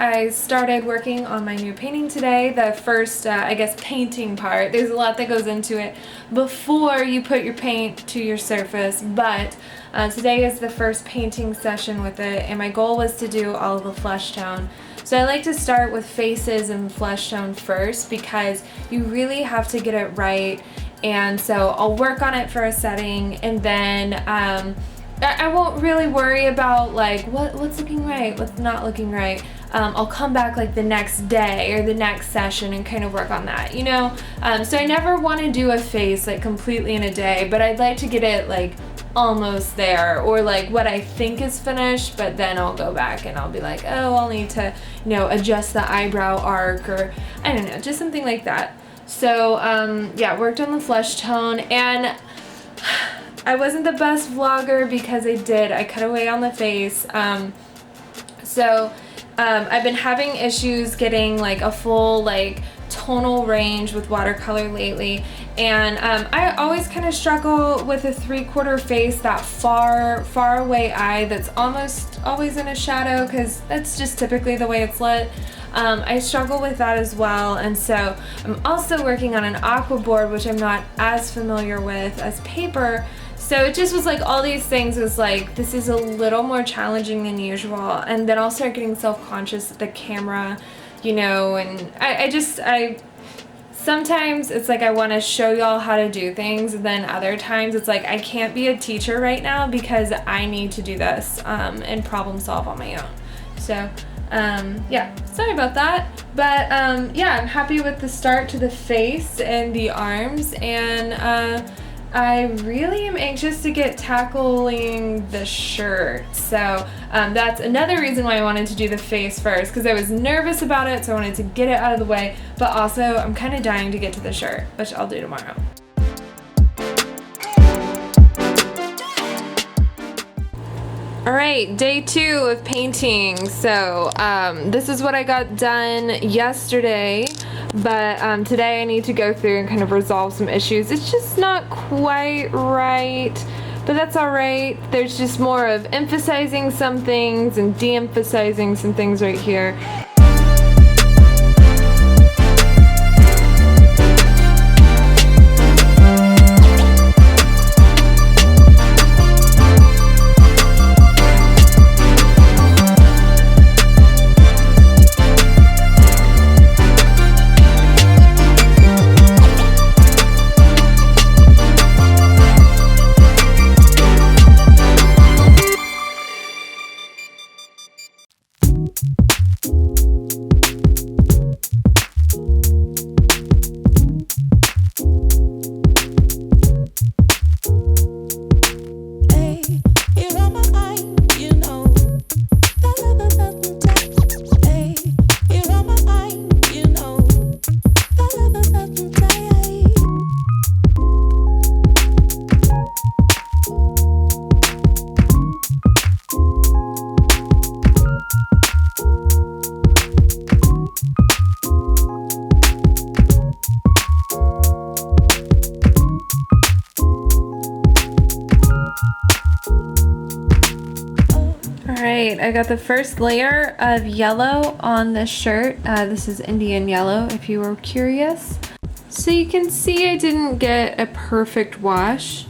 I started working on my new painting today. The first, I guess, painting part. There's a lot that goes into it before you put your paint to your surface, but today is the first painting session with it, and my goal was to do all of the flesh tone. So I like to start with faces and flesh tone first because you really have to get it right, and so I'll work on it for a setting, and then I won't really worry about like what's looking right, what's not looking right. I'll come back like the next day or the next session and kind of work on that, you know? So I never want to do a face like completely in a day, but I'd like to get it like almost there, or like what I think is finished, but then I'll go back and I'll be like, oh, I'll need to, you know, adjust the eyebrow arc, or I don't know, just something like that. So yeah, worked on the flesh tone, and I wasn't the best vlogger because I cut away on the face. I've been having issues getting like a full like tonal range with watercolor lately, and I always kind of struggle with a 3/4 face, that far away eye that's almost always in a shadow because that's just typically the way it's lit. I struggle with that as well, and so I'm also working on an aqua board, which I'm not as familiar with as paper. So it just was like all these things was like, this is a little more challenging than usual, and then I'll start getting self-conscious at the camera, you know, and I sometimes it's like I want to show y'all how to do things, and then other times it's like I can't be a teacher right now because I need to do this and problem solve on my own. So yeah, sorry about that, but yeah, I'm happy with the start to the face and the arms, and I really am anxious to get tackling the shirt. So that's another reason why I wanted to do the face first, because I was nervous about it, so I wanted to get it out of the way, but also I'm kind of dying to get to the shirt, which I'll do tomorrow. Alright, day 2 of painting. So this is what I got done yesterday, but today I need to go through and kind of resolve some issues. It's just not quite right, but that's alright. There's just more of emphasizing some things and de-emphasizing some things right here. Alright, I got the first layer of yellow on this shirt. This is Indian yellow, if you were curious. So you can see I didn't get a perfect wash,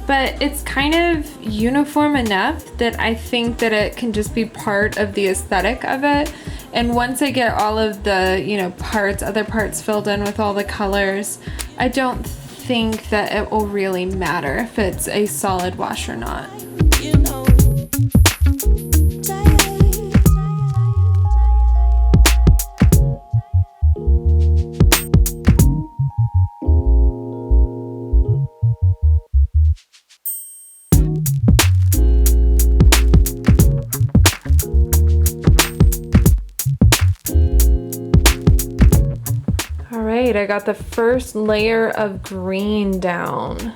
but it's kind of uniform enough that I think that it can just be part of the aesthetic of it. And once I get all of the, you know, other parts filled in with all the colors, I don't think that it will really matter if it's a solid wash or not. I got the first layer of green down.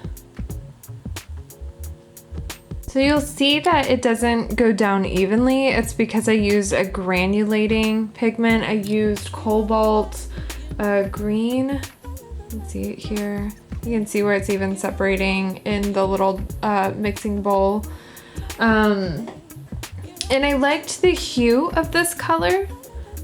So you'll see that it doesn't go down evenly. It's because I used a granulating pigment. I used cobalt green. You can see it here. You can see where it's even separating in the little mixing bowl. And I liked the hue of this color.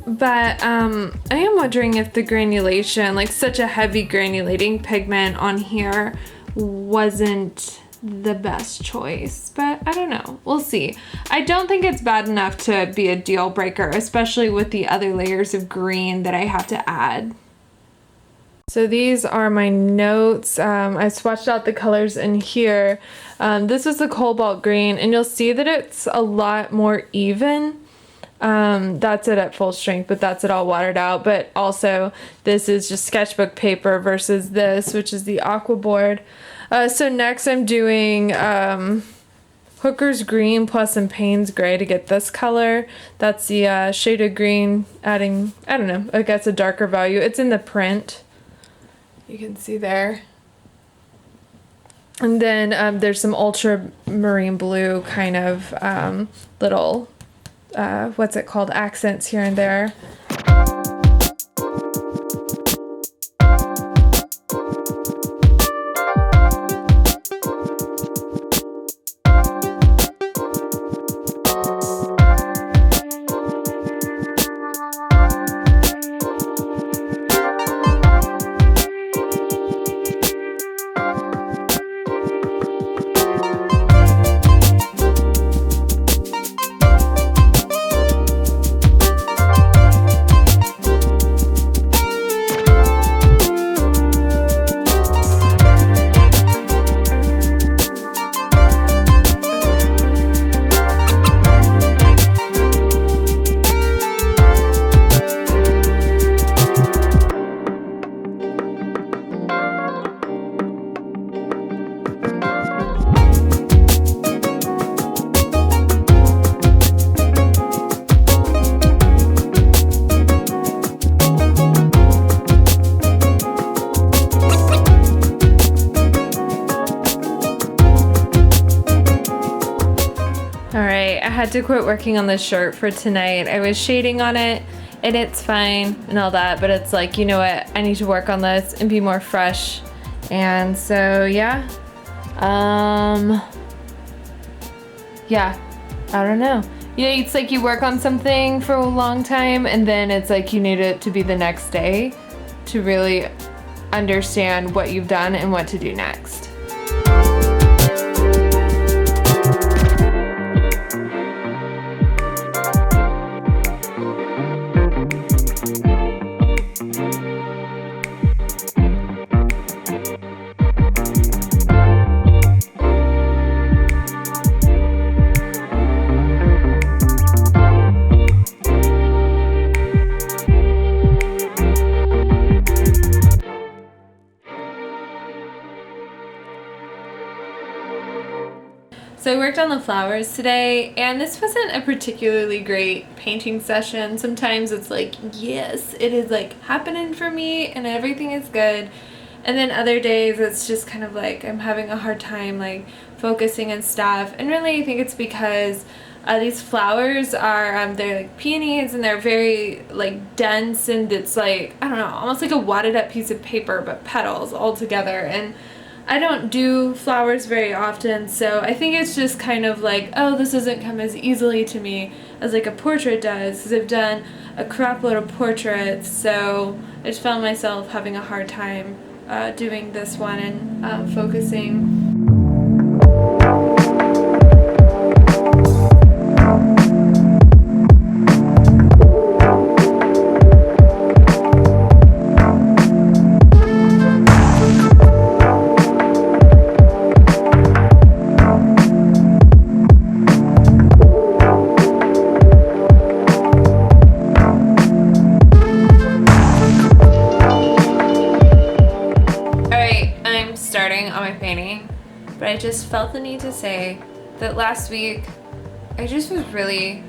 But I am wondering if the granulation, like such a heavy granulating pigment on here, wasn't the best choice. But I don't know. We'll see. I don't think it's bad enough to be a deal breaker, especially with the other layers of green that I have to add. So these are my notes. I swatched out the colors in here. This is the cobalt green, and you'll see that it's a lot more even. That's it at full strength, but that's it all watered out. But also this is just sketchbook paper versus this, which is the aqua board. So next I'm doing Hooker's green plus some Payne's gray to get this color. That's the shaded green, adding, I don't know, I guess a darker value. It's in the print. You can see there. And then there's some ultramarine blue kind of little, what's it called, accents here and there. Alright, I had to quit working on this shirt for tonight. I was shading on it, and it's fine and all that, but it's like, you know what, I need to work on this and be more fresh. And so, yeah. Yeah, I don't know. You know, it's like you work on something for a long time, and then it's like you need it to be the next day to really understand what you've done and what to do next. So I worked on the flowers today, and this wasn't a particularly great painting session. Sometimes it's like, yes, it is like happening for me and everything is good. And then other days it's just kind of like I'm having a hard time like focusing and stuff. And really I think it's because these flowers are, they're like peonies, and they're very like dense, and it's like, I don't know, almost like a wadded up piece of paper, but petals all together. And I don't do flowers very often, so I think it's just kind of like, oh, this doesn't come as easily to me as like a portrait does, because I've done a crap load of portraits, so I just found myself having a hard time doing this one and focusing. On my painting, but I just felt the need to say that last week I just was really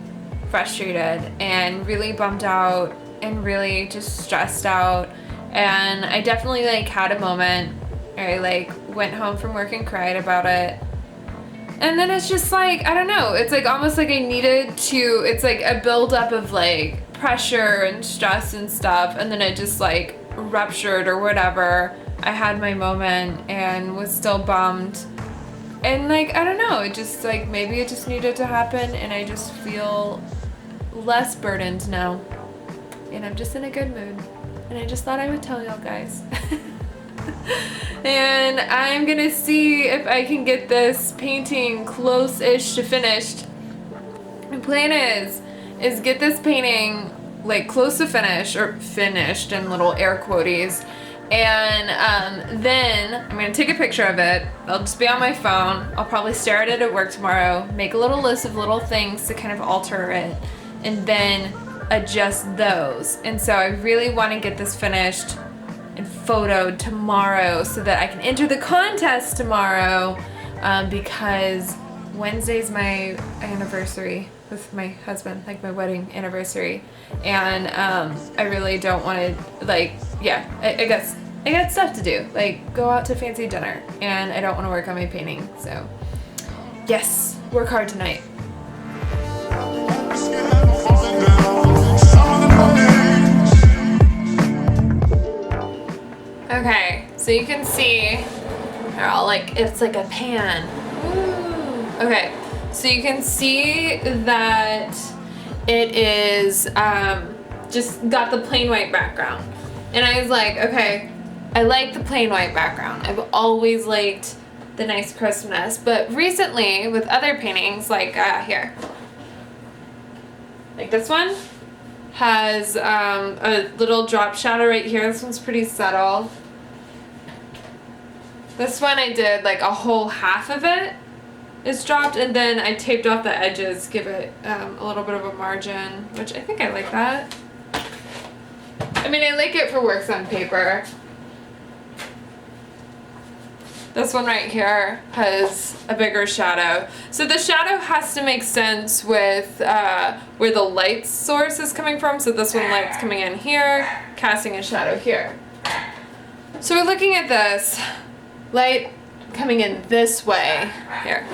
frustrated and really bummed out and really just stressed out, and I definitely like had a moment where I like went home from work and cried about it. And then it's just like, I don't know, it's like almost like I needed to, it's like a buildup of like pressure and stress and stuff, and then it just like ruptured or whatever. I had my moment and was still bummed, and like, I don't know, it just like, maybe it just needed to happen, and I just feel less burdened now. and I'm just in a good mood. And I just thought I would tell y'all guys. And I'm gonna see if I can get this painting close-ish to finished. My plan is get this painting like close to finish, or finished in little air quotes, and then I'm gonna take a picture of it. It'll just be on my phone. I'll probably stare at it at work tomorrow, make a little list of little things to kind of alter it, and then adjust those. And so I really want to get this finished and photoed tomorrow so that I can enter the contest tomorrow, because Wednesday's my anniversary with my husband, like my wedding anniversary, and I really don't want to, like, yeah, I got stuff to do, like go out to fancy dinner, and I don't want to work on my painting. So yes, work hard tonight. Okay, so you can see, it's like a pan. Woo. Okay, so you can see that it is just got the plain white background. And I was like, okay, I like the plain white background. I've always liked the nice crispness, but recently with other paintings, like here, like this one has a little drop shadow right here. This one's pretty subtle. This one I did like a whole half of it is dropped, and then I taped off the edges, give it a little bit of a margin, which I think I like that. I mean, I like it for works on paper. This one right here has a bigger shadow. So the shadow has to make sense with where the light source is coming from. So this one, light's coming in here, casting a shadow here. So we're looking at this, light coming in this way, here.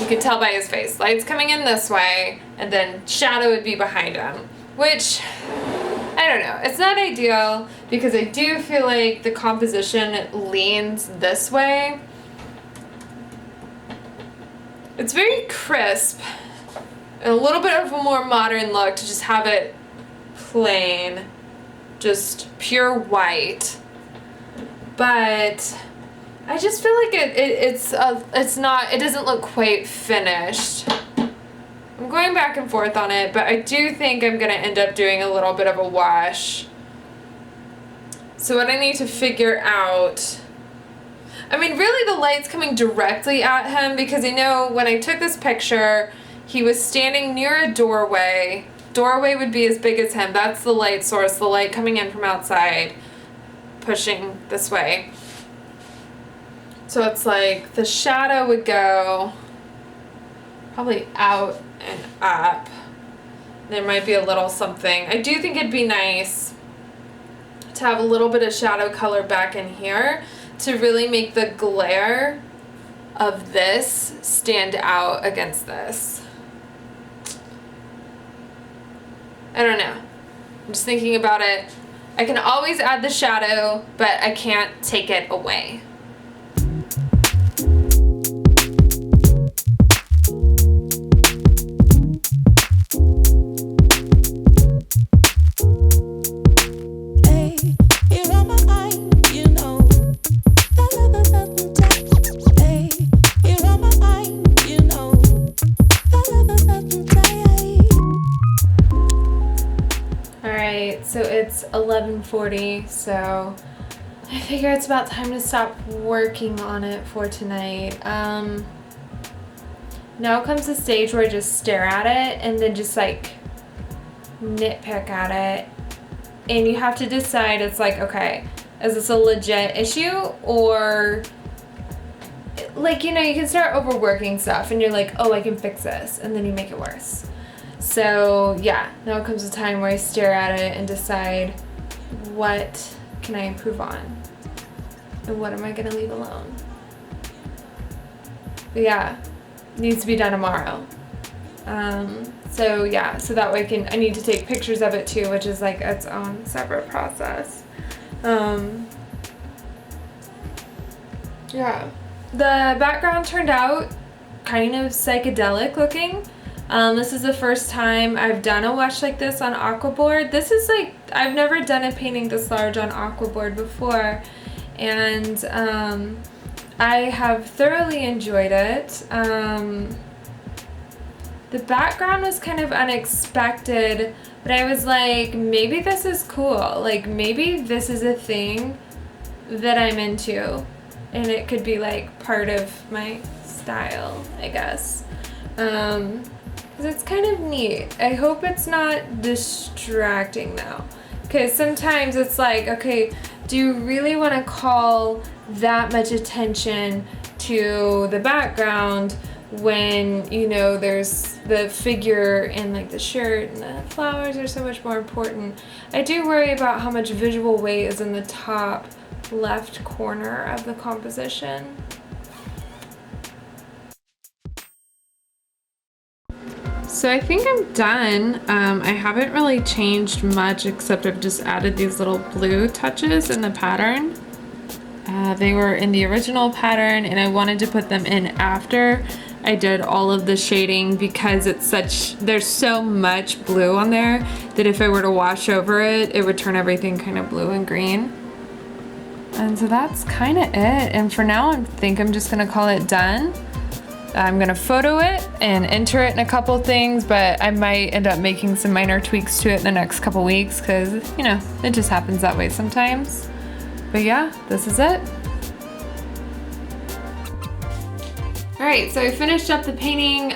You can tell by his face. Light's coming in this way, and then shadow would be behind him, which, I don't know. It's not ideal because I do feel like the composition leans this way. It's very crisp and a little bit of a more modern look to just have it plain, just pure white. But I just feel like it doesn't look quite finished. I'm going back and forth on it, but I do think I'm going to end up doing a little bit of a wash. So what I need to figure out, I mean, really the light's coming directly at him, because I know when I took this picture, he was standing near a doorway. Doorway would be as big as him. That's the light source, the light coming in from outside, pushing this way. So it's like the shadow would go probably out and up. There might be a little something. I do think it'd be nice to have a little bit of shadow color back in here to really make the glare of this stand out against this. I don't know. I'm just thinking about it. I can always add the shadow, but I can't take it away. So it's 11:40, so I figure it's about time to stop working on it for tonight. Now comes the stage where I just stare at it and then just like nitpick at it, and you have to decide, it's like, okay, is this a legit issue, or like, you know, you can start overworking stuff and you're like, oh, I can fix this, and then you make it worse. So yeah, now comes a time where I stare at it and decide, what can I improve on? And what am I gonna leave alone? But yeah, it needs to be done tomorrow. So yeah, so that way I need to take pictures of it too, which is like its own separate process. Yeah, the background turned out kind of psychedelic looking. This is the first time I've done a wash like this on aquaboard. This is like, I've never done a painting this large on aquaboard before, and I have thoroughly enjoyed it. The background was kind of unexpected, but I was like, maybe this is cool. Like, maybe this is a thing that I'm into, and it could be like part of my style, I guess. 'Cause it's kind of neat. I hope it's not distracting though, because sometimes it's like, okay, do you really want to call that much attention to the background when, you know, there's the figure and like the shirt and the flowers are so much more important. I do worry about how much visual weight is in the top left corner of the composition. So I think I'm done. I haven't really changed much, except I've just added these little blue touches in the pattern. They were in the original pattern, and I wanted to put them in after I did all of the shading, because there's so much blue on there that if I were to wash over it, it would turn everything kind of blue and green. And so that's kind of it. And for now, I think I'm just gonna call it done. I'm gonna photo it and enter it in a couple things, but I might end up making some minor tweaks to it in the next couple weeks, because, you know, it just happens that way sometimes. But yeah, this is it. All right, so I finished up the painting.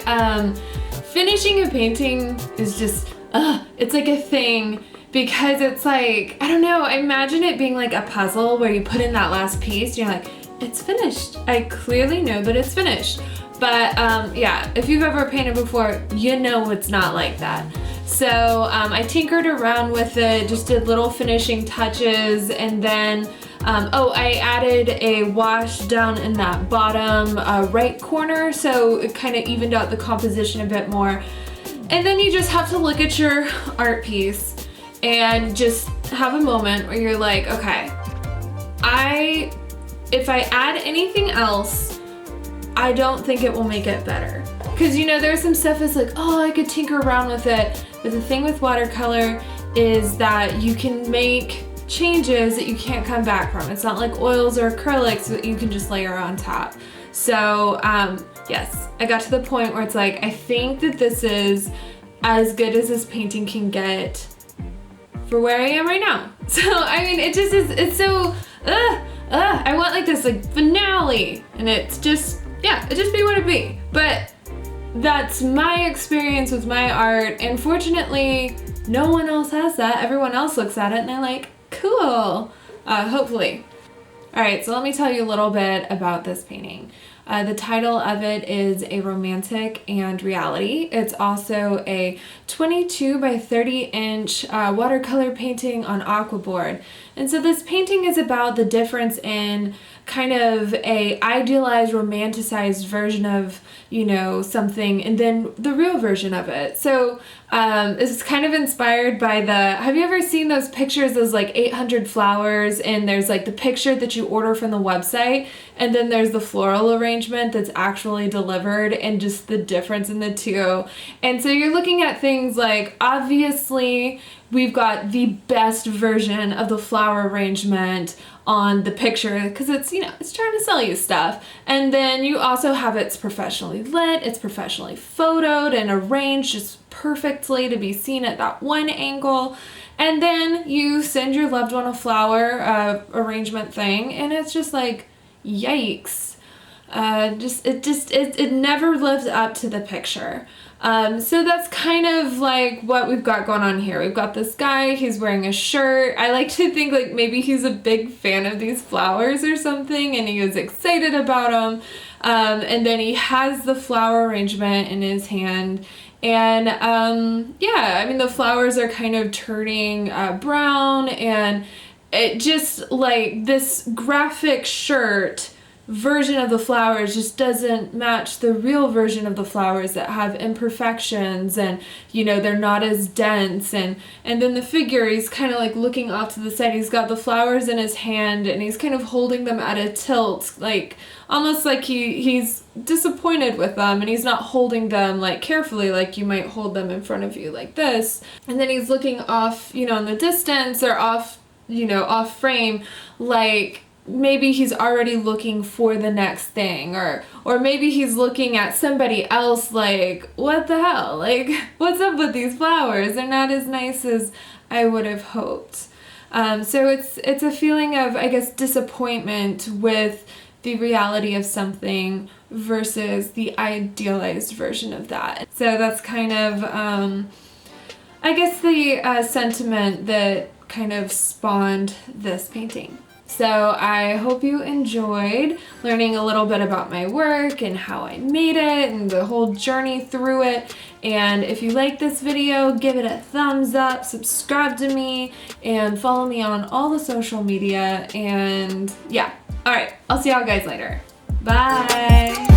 Finishing a painting is just, it's like a thing, because it's like, I don't know, I imagine it being like a puzzle where you put in that last piece, and you're like, it's finished. I clearly know that it's finished. But yeah, if you've ever painted before, you know it's not like that. So I tinkered around with it, just did little finishing touches, and then I added a wash down in that bottom right corner, so it kind of evened out the composition a bit more. And then you just have to look at your art piece and just have a moment where you're like, okay, if I add anything else, I don't think it will make it better. Because, you know, there's some stuff that's like, oh, I could tinker around with it. But the thing with watercolor is that you can make changes that you can't come back from. It's not like oils or acrylics that you can just layer on top. So, yes, I got to the point where it's like, I think that this is as good as this painting can get for where I am right now. So, I mean, it just is, it's so, I want like this like finale, and it's just, yeah, it just be what it be. But that's my experience with my art, and fortunately, no one else has that. Everyone else looks at it and they're like, cool, hopefully. All right, so let me tell you a little bit about this painting. The title of it is A Romantic and Reality. It's also a 22 by 30 inch watercolor painting on aquaboard. And so this painting is about the difference in kind of a idealized, romanticized version of, you know, something, and then the real version of it. So it's kind of inspired by have you ever seen those pictures, those like 800 flowers, and there's like the picture that you order from the website, and then there's the floral arrangement that's actually delivered, and just the difference in the two. And so you're looking at things like, obviously, we've got the best version of the flower arrangement on the picture, because it's, you know, it's trying to sell you stuff. And then you also have it's professionally lit, it's professionally photoed and arranged just perfectly to be seen at that one angle. And then you send your loved one a flower arrangement thing, and it's just like, yikes. It never lived up to the picture. So that's kind of like what we've got going on here. We've got this guy, he's wearing a shirt. I like to think like maybe he's a big fan of these flowers or something, and he was excited about them. And then he has the flower arrangement in his hand. And yeah, I mean, the flowers are kind of turning brown, and it just like this graphic shirt version of the flowers just doesn't match the real version of the flowers that have imperfections, and you know, they're not as dense. And then the figure, he's kind of like looking off to the side. He's got the flowers in his hand and he's kind of holding them at a tilt, like almost like he's disappointed with them, and he's not holding them like carefully like you might hold them in front of you like this. And then he's looking off, you know, in the distance, or off, you know, off frame, like maybe he's already looking for the next thing, or maybe he's looking at somebody else like, what the hell, like what's up with these flowers, they're not as nice as I would have hoped. So it's a feeling of, I guess, disappointment with the reality of something versus the idealized version of that. So that's kind of I guess the sentiment that kind of spawned this painting. So I hope you enjoyed learning a little bit about my work and how I made it and the whole journey through it. And if you like this video, give it a thumbs up, subscribe to me, and follow me on all the social media. And yeah, all right, I'll see y'all guys later. Bye.